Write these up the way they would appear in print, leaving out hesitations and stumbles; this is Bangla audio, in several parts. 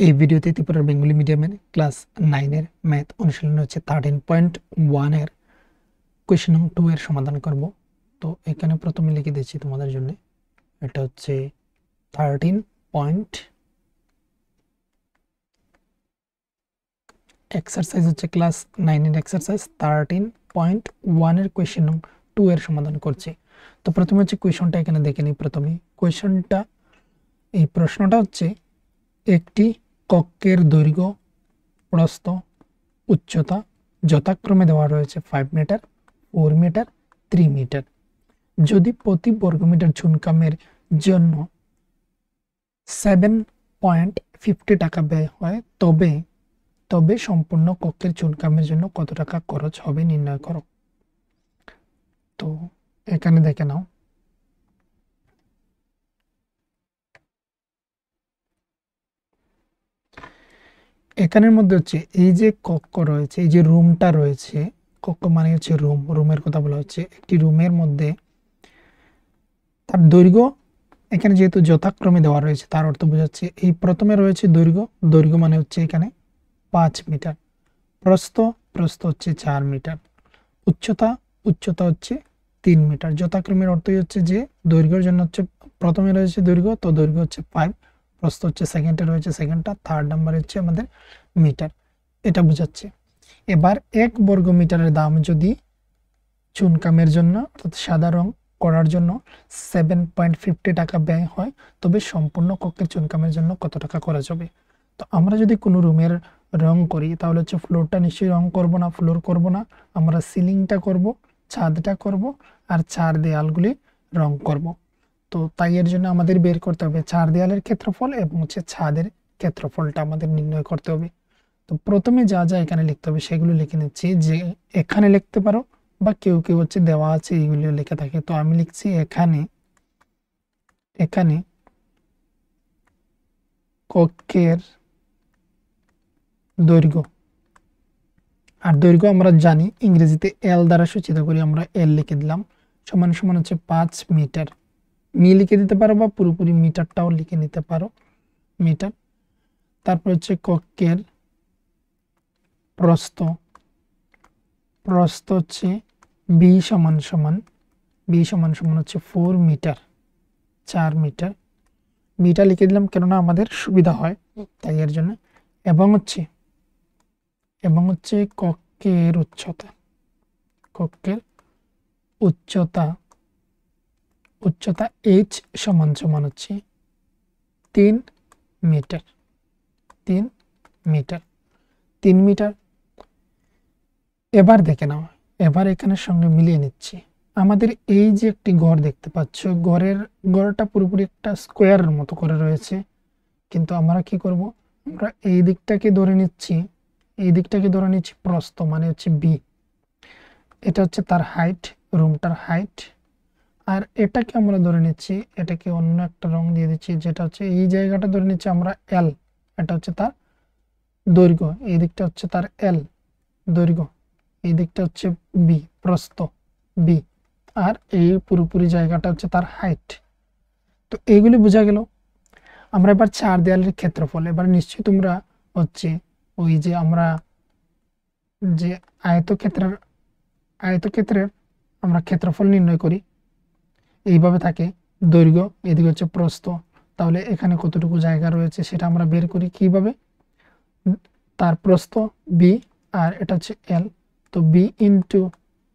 এই ভিডিওতে ত্রিপুরার বেঙ্গলি মিডিয়ামের ক্লাস 9 এর ম্যাথ অনুশীলন হচ্ছে 13.1 এর কোয়েশ্চন নং 2 এর সমাধান করব। তো এখানে প্রথমে লিখে দিচ্ছি তোমাদের জন্য, এটা হচ্ছে 13 পয়েন্ট এক্সারসাইজ হচ্ছে ক্লাস 9 এর এক্সারসাইজ 13.1 এর কোয়েশ্চন নং 2 এর সমাধান করছি। তো প্রথমে হচ্ছে কোয়েশ্চনটা এখানে দেখে নিই। প্রথমে কোয়েশ্চনটা, এই প্রশ্নটা হচ্ছে একটি কক্ষের দৈর্ঘ্য, প্রস্থ, উচ্চতা যথাক্রমে দেওয়া রয়েছে 5 মিটার, 4 মিটার, 3 মিটার। যদি প্রতি বর্গমিটার চুনকামের জন্য 7.50 টাকা ব্যয় হয়, তবে সম্পূর্ণ কক্ষের চুনকামের জন্য কত টাকা খরচ হবে নির্ণয় করো। তো এখানে দেখে নাও, এখানের মধ্যে হচ্ছে এই যে কক্ষ রয়েছে, এই যে রুমটা রয়েছে, কক্ষ মানে হচ্ছে রুম, রুমের কথা বলা হচ্ছে। একটি রুমের মধ্যে তার দৈর্ঘ্য এখানে যেহেতু যথাক্রমে দেওয়া রয়েছে, তার অর্থ বোঝাচ্ছে এই প্রথমে রয়েছে দৈর্ঘ্য মানে হচ্ছে এখানে 5 মিটার, প্রস্থ হচ্ছে 4 মিটার, উচ্চতা হচ্ছে 3 মিটার। যথাক্রমের অর্থই হচ্ছে যে দৈর্ঘ্যের জন্য হচ্ছে প্রথমে রয়েছে দৈর্ঘ্য, তো দৈর্ঘ্য হচ্ছে 5, প্রস্থ হচ্ছে সেকেন্ডে রয়েছে সেকেন্ডটা, থার্ড নাম্বার হচ্ছে আমাদের মিটার, এটা বোঝাচ্ছে। এবার 1 বর্গ মিটারের দাম যদি চুনকামের জন্য অর্থাৎ সাদা রং করার জন্য 7.50 টাকা ব্যয় হয়, তবে সম্পূর্ণ কক্ষের চুনকামের জন্য কত টাকা খরচ হবে। তো আমরা যদি কোনো রুমের রং করি তাহলে হচ্ছে ফ্লোরটা নিশ্চয়ই রং করব না, ফ্লোর করব না, আমরা সিলিংটা করব, ছাদটা করব, আর চার দেয়ালগুলি রং করব। তো তাই এর জন্য আমাদের বের করতে হবে চার দেয়ালের ক্ষেত্রফল এবং হচ্ছে ছাদের ক্ষেত্রফলটা আমাদের নির্ণয় করতে হবে। তো প্রথমে যা যা এখানে লিখতে হবে সেগুলো লিখে নিচ্ছি, যে এখানে লিখতে পারো বা কেউ কেউ হচ্ছে দেওয়া আছে এইগুলো লেখা থাকে। তো আমি লিখছি এখানে কক্ষের দৈর্ঘ্য, আর দৈর্ঘ্য আমরা জানি ইংরেজিতে এল দ্বারা সূচিত করি, আমরা এল লিখে দিলাম, সমান সমান হচ্ছে 5 মিটার। লিখে দিতে পারো বা পুরোপুরি মিটারটাও লিখে নিতে পারো, মিটার। তারপর হচ্ছে কক্ষের প্রস্থ হচ্ছে বি সমান সমান হচ্ছে 4 মিটার, 4 মিটার। বিটা লিখে দিলাম কেননা আমাদের সুবিধা হয় তাই এর জন্য। এবং হচ্ছে কক্ষের উচ্চতা এইচ সমান সমান হচ্ছে 3 মিটার, 3 মিটার। এবার দেখে নাও, এবার এখানের সঙ্গে মিলিয়ে নিচ্ছি। আমাদের এই যে একটি ঘর দেখতে পাচ্ছ, ঘরটা পুরোপুরি একটা স্কোয়ারের মতো করে রয়েছে, কিন্তু আমরা কি করব, আমরা এই দিকটাকে ধরে নিচ্ছি, প্রস্থ মানে হচ্ছে বি, এটা হচ্ছে তার হাইট, রুমটার হাইট। আর এটাকে আমরা ধরে নিচ্ছি, এটাকে অন্য একটা রং দিয়ে দিচ্ছি, যেটা হচ্ছে এই জায়গাটা ধরে নিচ্ছি আমরা এল, এটা হচ্ছে তার দৈর্ঘ্য, এই দিকটা হচ্ছে তার এল দৈর্ঘ্য, এই দিকটা হচ্ছে বি প্রস্থ বি, আর এই পুরোপুরি জায়গাটা হচ্ছে তার হাইট। তো এইগুলি বোঝা গেল। আমরা এবার চার দেয়ালের ক্ষেত্রফল, এবার নিশ্চয়ই তোমরা হচ্ছে ওই যে আমরা যে আয়তক্ষেত্রের আমরা ক্ষেত্রফল নির্ণয় করি, এইভাবে থাকে দৈর্ঘ্য, এদিকে হচ্ছে প্রস্থ, তাহলে এখানে কতটুকু জায়গা রয়েছে সেটা আমরা বের করি কিভাবে, তার প্রস্থ বি আর এটা হচ্ছে এল, তো বি ইন্টু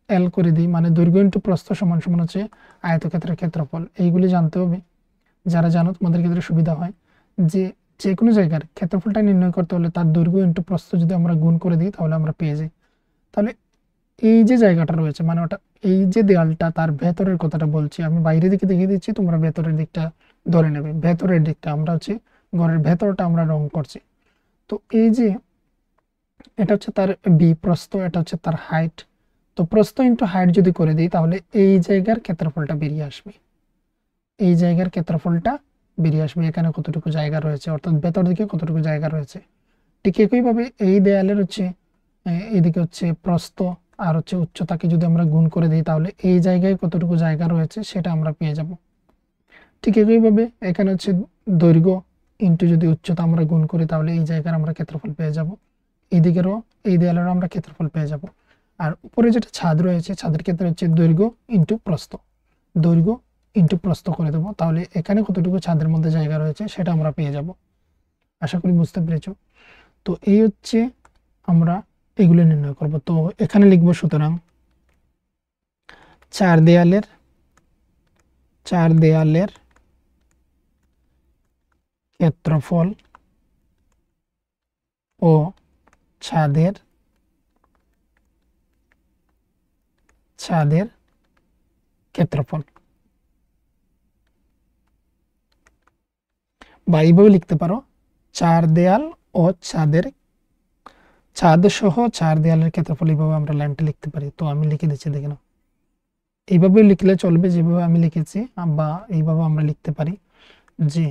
এল করে দিই, মানে দৈর্ঘ্য ইন্টু প্রস্থ সমান সমান হচ্ছে আয়তক্ষেত্রের ক্ষেত্রফল। এইগুলি জানতে হবে, যারা জানো তোমাদের ক্ষেত্রে সুবিধা হয়। যে কোনো জায়গার ক্ষেত্রফলটা নির্ণয় করতে হলে তার দৈর্ঘ্য ইন্টু প্রস্থ যদি আমরা গুণ করে দিই তাহলে আমরা পেয়ে যাই। তাহলে এই যে জায়গাটা রয়েছে মানে ওটা, এই যে দেয়ালটা তার ভেতরের কথাটা বলছি, আমি বাইরের দিকে দেখিয়ে দিচ্ছি, তোমরা ভেতরের দিকটা ধরে নেবে। ভেতরের দিকটা আমরা হচ্ছে ঘরের ভেতরটা আমরা রং করছি। তো এই যে এটা হচ্ছে তার বি প্রস্থ, এটা হচ্ছে তার হাইট। তো প্রস্থ ইন্টু হাইট যদি করে দিই তাহলে এই জায়গার ক্ষেত্রফলটা বেরিয়ে আসবে, এখানে কতটুকু জায়গা রয়েছে, অর্থাৎ ভেতর দিকে কতটুকু জায়গা রয়েছে। ঠিক একইভাবে এই দেয়ালের হচ্ছে এইদিকে হচ্ছে প্রস্থ আর হচ্ছে উচ্চতাকে যদি আমরা গুণ করে দিই তাহলে এই জায়গায় কতটুকু জায়গা রয়েছে সেটা আমরা পেয়ে যাব। ঠিক একইভাবে এখানে হচ্ছে দৈর্ঘ্য ইন্টু যদি উচ্চতা আমরা গুণ করি তাহলে এই জায়গার আমরা ক্ষেত্রফল পেয়ে যাব, এই দিকেরও এই দেয়ালেরও আমরা ক্ষেত্রফল পেয়ে যাব। আর উপরে যেটা ছাদ রয়েছে, ছাদের ক্ষেত্রে হচ্ছে দৈর্ঘ্য ইন্টু প্রস্থ, দৈর্ঘ্য ইন্টু প্রস্থ করে দেবো, তাহলে এখানে কতটুকু ছাদের মধ্যে জায়গা রয়েছে সেটা আমরা পেয়ে যাব। আশা করি বুঝতে পেরেছ। তো এই হচ্ছে আমরা এগুলো নির্ণয় করব। তো এখানে লিখব সুতরাং চার দেয়ালের ক্ষেত্রফল ও ছাদের ক্ষেত্রফল, বা এইভাবে লিখতে পারো চার দেয়াল ও ছাদ সহ চার দেয়ালের ক্ষেত্রফল, এইভাবে আমরা লাইনটা লিখতে পারি। তো আমি লিখে দিচ্ছি, দেখে নাও। এইভাবে লিখলে চলবে যেভাবে আমি লিখেছি, বা এইভাবে আমরা লিখতে পারি যে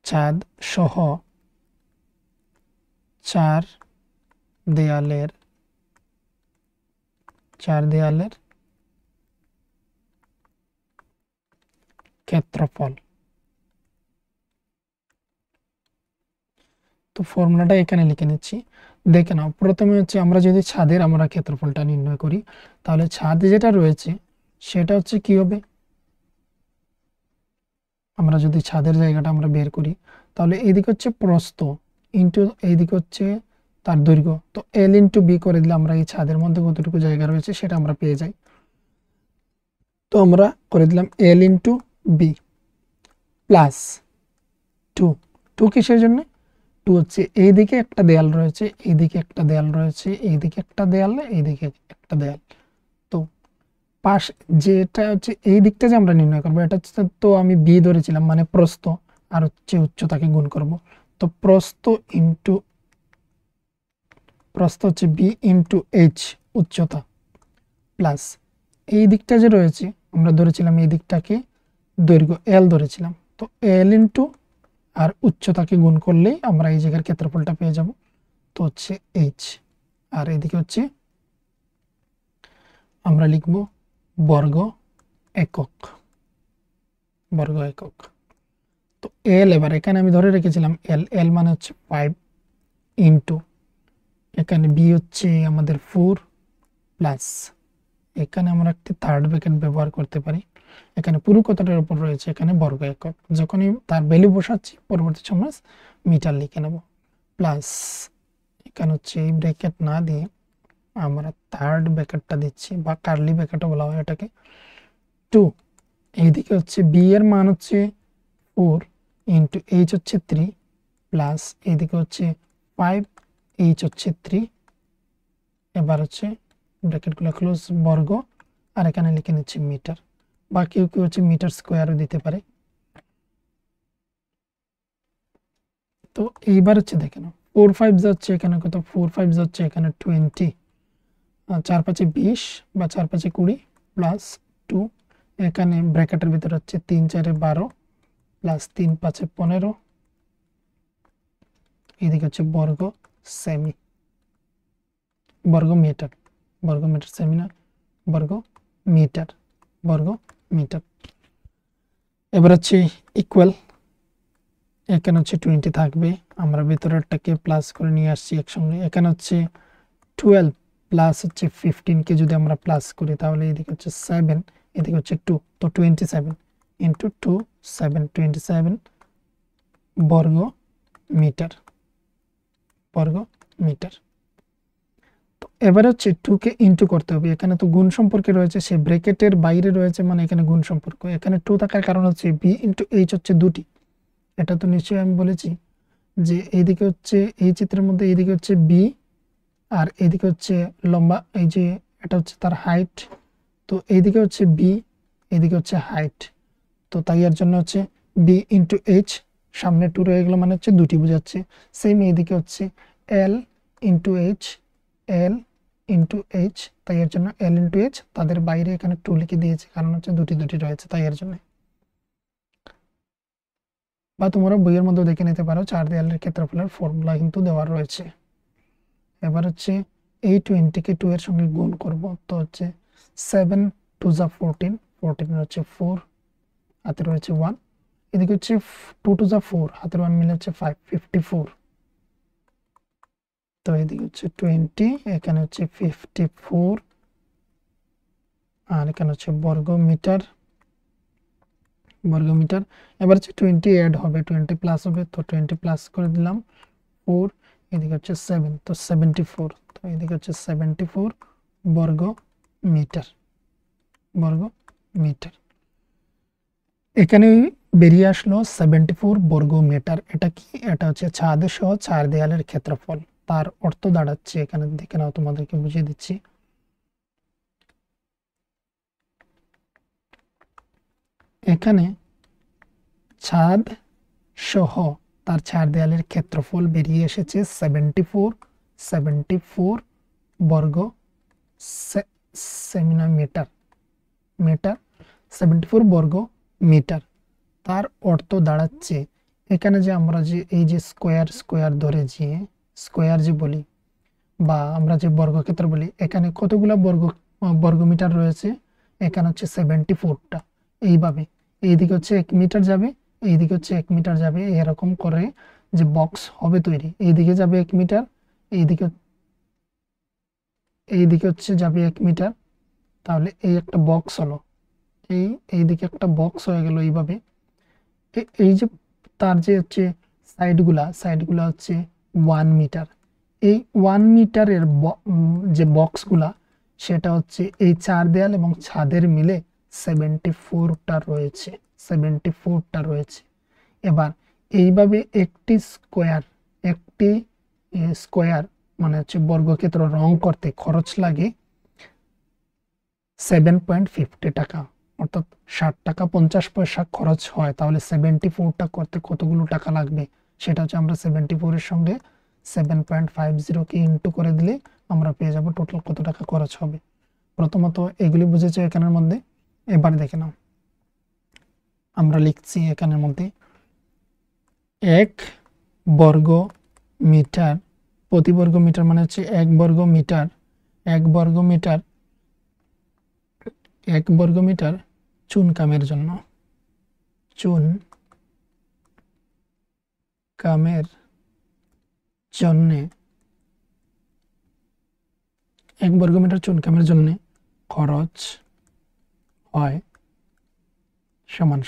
ছাদ সহ চার দেয়ালের ক্ষেত্রফল। তো ফর্মুলাটা এখানে লিখে নিচ্ছি, দেখে নাও। প্রথমে হচ্ছে আমরা যদি ছাদের আমরা ক্ষেত্রফলটা নির্ণয় করি, তাহলে ছাদ যেটা রয়েছে সেটা হচ্ছে কি হবে, আমরা যদি ছাদের জায়গাটা আমরা বের করি তাহলে এইদিকে হচ্ছে প্রস্থ ইন্টু এইদিকে হচ্ছে তার দৈর্ঘ্য। তো এল ইন্টু বি করে দিলে আমরা এই ছাদের মধ্যে কতটুকু জায়গা রয়েছে সেটা আমরা পেয়ে যাই। তো আমরা করে দিলাম L into B plus two কিসের জন্য, টু হচ্ছে এইদিকে একটা দেয়াল রয়েছে, এইদিকে একটা দেয়াল রয়েছে, এইদিকে একটা দেয়াল, এইদিকে একটা দেয়াল। তো পাশ যেটা হচ্ছে এই দিকটা যে আমরা নির্ণয় করবো, এটা হচ্ছে, তো আমি বি ধরেছিলাম মানে প্রস্থ, আর হচ্ছে উচ্চতাকে গুণ করব। তো প্রস্থ হচ্ছে বি ইন্টু এইচ উচ্চতা, প্লাস এই দিকটা যে রয়েছে আমরা ধরেছিলাম এই দিকটাকে দৈর্ঘ্য এল ধরেছিলাম, তো এল ইন্টু আর উচ্চতাকে গুণ করলেই আমরা এই জায়গার ক্ষেত্রফলটা পেয়ে যাব। তো হচ্ছে এইচ, আর এদিকে হচ্ছে আমরা লিখব বর্গ একক। তো এল, এবার এখানে আমি ধরে রেখেছিলাম এল মানে হচ্ছে 5 ইন্টু এখানে বি হচ্ছে আমাদের 4 প্লাস এখানে আমরা একটি থার্ড ব্র্যাকেট ব্যবহার করতে পারি। এখানে পুরো কথাটার উপর রয়েছে এখানে বর্গ একক, যখনই তার ভ্যালু বসাচ্ছি পরবর্তী সময় মিটার লিখে নেব, প্লাস এখানে হচ্ছে এই ব্র্যাকেট না দিয়ে আমরা থার্ড ব্র্যাকেটটা দিচ্ছি, বা কার্লি ব্র্যাকেটও বলা হয় এটাকে। 2 এইদিকে হচ্ছে বি এর মান হচ্ছে 4 ইন্টু এইচ হচ্ছে 3 প্লাস এইদিকে হচ্ছে 5 এইচ হচ্ছে 3, এবার হচ্ছে ব্র্যাকেটগুলো ক্লোজ, বর্গ, আর এখানে লিখে নিচ্ছি মিটার, বা কেউ হচ্ছে মিটার স্কোয়ারও দিতে পারে। তো এইবার হচ্ছে দেখে নাও 4 5 যাচ্ছে এখানে কত, 4 5 যাচ্ছে এখানে 20, 4 5 20 বা 4 5 20 প্লাস 2, এখানে ব্র্যাকেটের ভিতরে হচ্ছে 3 4 12 প্লাস 3 5 15, এদিকে হচ্ছে বর্গ সেমি, বর্গ মিটার সেমি না, বর্গ মিটার। এবার হচ্ছে ইকুয়াল, এখানে হচ্ছে 20 থাকবে, আমরা ভিতরেরটাকে প্লাস করে নিয়ে আসছি একসঙ্গে। এখানে হচ্ছে 12 প্লাস হচ্ছে 15 কে যদি আমরা প্লাস করি তাহলে এদিকে হচ্ছে 7, এদিকে হচ্ছে 2, তো 27 ইন্টু 2 27 বর্গ মিটার। তো এবার হচ্ছে 2 কে ইন্টু করতে হবে, এখানে তো গুণ সম্পর্কে রয়েছে, সে ব্র্যাকেটের বাইরে রয়েছে মানে এখানে গুণ সম্পর্ক, এখানে 2 থাকার কারণ হচ্ছে বি ইন্টু এইচ হচ্ছে দুটি, এটা তো নিশ্চয়ই আমি বলেছি যে এইদিকে হচ্ছে এই চিত্রের মধ্যে এইদিকে হচ্ছে বি আর এইদিকে হচ্ছে লম্বা, এই যে এটা হচ্ছে তার হাইট, তো এইদিকে হচ্ছে বি, এইদিকে হচ্ছে হাইট, তো তাই এর জন্য হচ্ছে বি ইন্টু এইচ, সামনে 2 রয়ে গেল মানে হচ্ছে দুটি বোঝাচ্ছে। সেম এইদিকে হচ্ছে এল ইন্টু এইচ, তাই এর জন্য এল ইন্টু এইচ, তাদের বাইরে এখানে 2 লিখে দিয়েছে কারণ হচ্ছে দুটি রয়েছে তাই এর জন্য। বা তোমরা বইয়ের মধ্যে দেখে নিতে পারো, চার দেয়ালের ক্ষেত্রফলের ফর্মুলা কিন্তু দেওয়া রয়েছে। এবার হচ্ছে এই 20 কে 2 এর সঙ্গে গুণ করব, তো হচ্ছে 7 2 যা 14, 14 হচ্ছে 4, হাতে রয়েছে 1, এদিকে হচ্ছে 2 টু যা 4, হাতের 1 মিলে হচ্ছে 5, 54। তো এদিকে হচ্ছে 20, এখানে হচ্ছে 54, আর এখানে হচ্ছে বর্গ মিটার। এবার হচ্ছে 20 অ্যাড হবে, 20 প্লাস হবে, তো 20 প্লাস করে দিলাম 4, এদিকে হচ্ছে 7, তো 74, তো এদিকে হচ্ছে 74 বর্গ মিটার। এখানে বেরিয়ে আসলো 74 বর্গ মিটার। এটা কি? এটা হচ্ছে ছাদ সহ 4 দেয়ালের ক্ষেত্রফল। তার অর্থ দাঁড়াচ্ছে, এখানে দেখে নাও, তোমাদেরকে বুঝিয়ে দিচ্ছি। এখানে ছাদ সহ তার 4 দেয়ালের ক্ষেত্রফল বেরিয়ে এসেছে 74 বর্গ সেমিনার মিটার 74 বর্গ মিটার। তার অর্থ দাঁড়াচ্ছে, এখানে যে আমরা যে এই যে স্কোয়ার ধরে যে স্কোয়ার যে বলি বা আমরা যে বর্গক্ষেত্র বলি, এখানে কতগুলা বর্গমিটার রয়েছে? এখানে হচ্ছে 74টা। এইভাবে এইদিকে হচ্ছে 1 মিটার যাবে, এইদিকে হচ্ছে 1 মিটার যাবে, এরকম করে যে বক্স হবে তৈরি। এইদিকে যাবে 1 মিটার, এইদিকে হচ্ছে যাবে 1 মিটার। তাহলে এই একটা বক্স হলো, এইদিকে একটা বক্স হয়ে গেল এইভাবে। এই যে তার যে হচ্ছে সাইডগুলা হচ্ছে 1 মিটার। এই 1 মিটারের যে বক্সগুলা, সেটা হচ্ছে এই 4 দেয়াল এবং ছাদের মিলে 74টা রয়েছে। এবার এইভাবে একটি স্কোয়ার মানে হচ্ছে বর্গক্ষেত্র রং করতে খরচ লাগে 7.50 টাকা, অর্থাৎ 60 টাকা 50 পয়সা খরচ হয়। তাহলে 74টা করতে কতগুলো টাকা লাগবে? সেটা হচ্ছে আমরা 74 এর সঙ্গে 7.50 কে ইন্টু করে দিলে আমরা পেয়ে যাব টোটাল কত টাকা খরচ হবে। প্রথমত এগুলি বুঝেছো এখানের মধ্যে। এবার দেখে নাও, আমরা লিখছি এখানের মধ্যে 1 বর্গ মিটার, প্রতি বর্গ মিটার মানে হচ্ছে 1 বর্গ মিটার, 1 বর্গ মিটার চুন কামের জন্য 1 বর্গ মিটার চুন কামের জন্য খরচ হয় সমান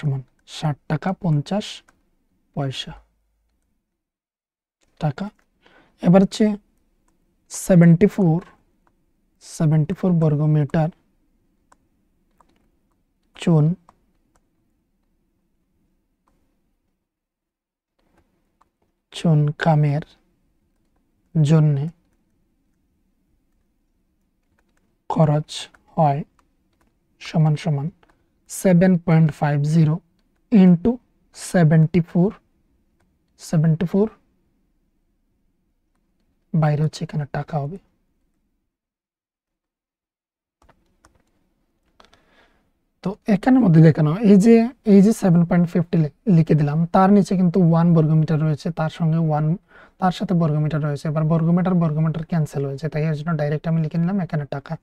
60 টাকা 50 পয়সা টাকা। এবার হচ্ছে 74 বর্গ মিটার চুন কামের জন্য খরচ হয় সমান 7.50 ইন্টু 74 বাইরে হচ্ছে এখানে টাকা হবে। তো এখানের মধ্যে দেখে নাও, এই যে 7.50 লিখে দিলাম, তার নিচে কিন্তু 1 বর্গমিটার রয়েছে, তার সাথে বর্গমিটার রয়েছে। এবার বর্গমিটার ক্যান্সেল হয়েছে, তাই এর জন্য ডাইরেক্ট আমি লিখে নিলাম এখানে টাকা।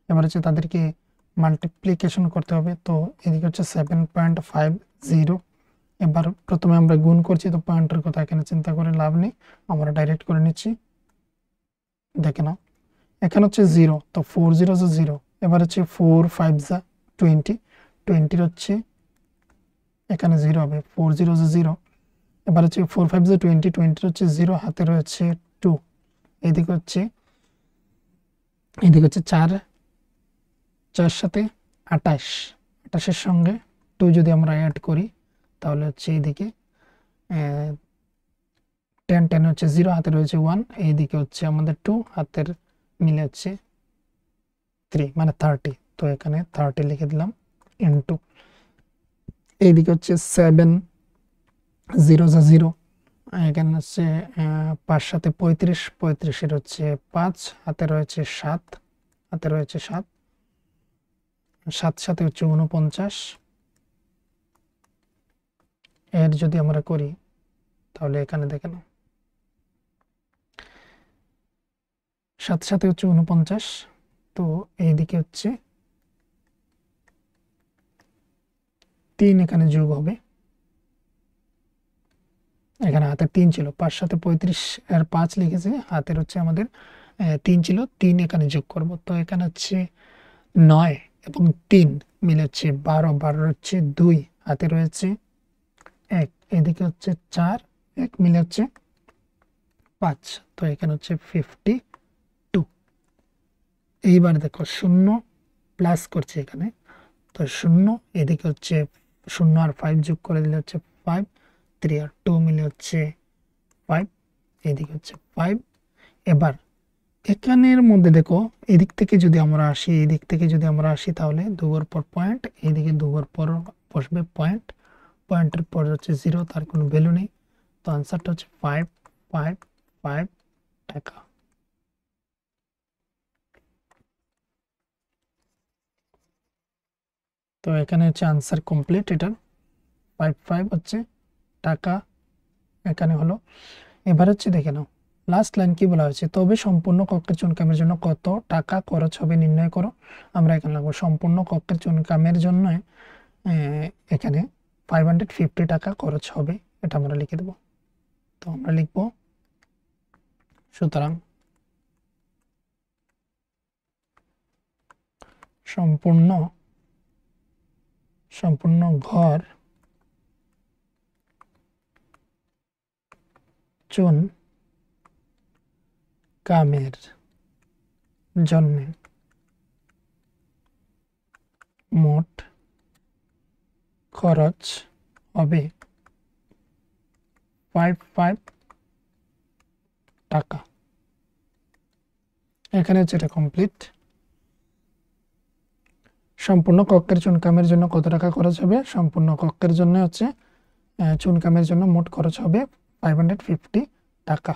এবার হচ্ছে তাদেরকে মাল্টিপ্লিকেশন করতে হবে। তো এদিকে হচ্ছে 7.50। এবার প্রথমে আমরা গুণ করছি, তো পয়েন্টের কথা এখানে চিন্তা করে লাভ নেই, আমরা ডাইরেক্ট করে নিচ্ছি। দেখে নাও, এখানে হচ্ছে 0, তো 4 0 0। এবার হচ্ছে 4 5 20, 20 হচ্ছে এখানে 0 হবে, 4 0 0। এবার হচ্ছে 4 5 20, 20 হচ্ছে 0, হাতে রয়েছে 2। এদিকে হচ্ছে 4, 4 সাথে 28, 28-এর সঙ্গে 2 যদি আমরা অ্যাড করি, তাহলে হচ্ছে এইদিকে 10 10 হচ্ছে 0, হাতে রয়েছে 1, এইদিকে হচ্ছে আমাদের 2, হাতের মিলে হচ্ছে 3 মানে 30। তো এখানে 30 লিখে দিলাম ইন্টু, এইদিকে হচ্ছে 7 0 0। এখানে হচ্ছে 5 সাথে 35, 35-এর হচ্ছে 5, হাতে রয়েছে 7, 7 সাথে হচ্ছে 49। এর যদি আমরা করি, তাহলে এখানে দেখে নাও, 7 সাথে হচ্ছে 49। তো এইদিকে হচ্ছে 3 এখানে যোগ হবে, এখানে হাতের 3 ছিল, 5 সাথে 35 এর 5 লিখেছে, হাতের হচ্ছে আমাদের 3 ছিল, 3 এখানে যোগ করব। তো এখানে হচ্ছে 9 এবং 3 মিলে হচ্ছে 12, 12 হচ্ছে 2, হাতে রয়েছে 1, এদিকে হচ্ছে 4, 1 মিলে হচ্ছে 5, তো এখানে হচ্ছে 52। এইবার দেখো 0 প্লাস করছে এখানে, তো 0 এদিকে হচ্ছে 0 আর 5 যোগ করে দিলে হচ্ছে 5, 3 আর 2 মিলে হচ্ছে 5, এদিকে হচ্ছে 5। এবার এখানের মধ্যে দেখো এদিক থেকে যদি আমরা আসি, এদিক থেকে যদি আমরা আসি তাহলে 2 এর পর পয়েন্ট, এইদিকে 2 এর পর বসবে পয়েন্ট, পয়েন্টের পর হচ্ছে 0, তার কোনো ভ্যালু নেই। তো আনসারটা হচ্ছে 555 টাকা। তো এখানে হচ্ছে আনসার কমপ্লিট, এটার 55 হচ্ছে টাকা এখানে হলো। এবার হচ্ছে দেখে নাও লাস্ট লাইন কি বলা হয়েছে, তবে সম্পূর্ণ কক্ষের চুনকামের জন্য কত টাকা খরচ হবে নির্ণয় করো। আমরা এখানে লাগবো সম্পূর্ণ কক্ষের চুনকামের জন্য এখানে 550 টাকা খরচ হবে, এটা আমরা লিখে দেব। তো আমরা লিখব সুতরাং সম্পূর্ণ ঘর চুন কামের জন্য মোট খরচ হবে 55 টাকা। এখানে হচ্ছে এটা কমপ্লিট। সম্পূর্ণ কক্ষের চুনকামের জন্য কত টাকা খরচ হবে, সম্পূর্ণ কক্ষের জন্য হচ্ছে চুনকামের জন্য মোট খরচ হবে 550 টাকা।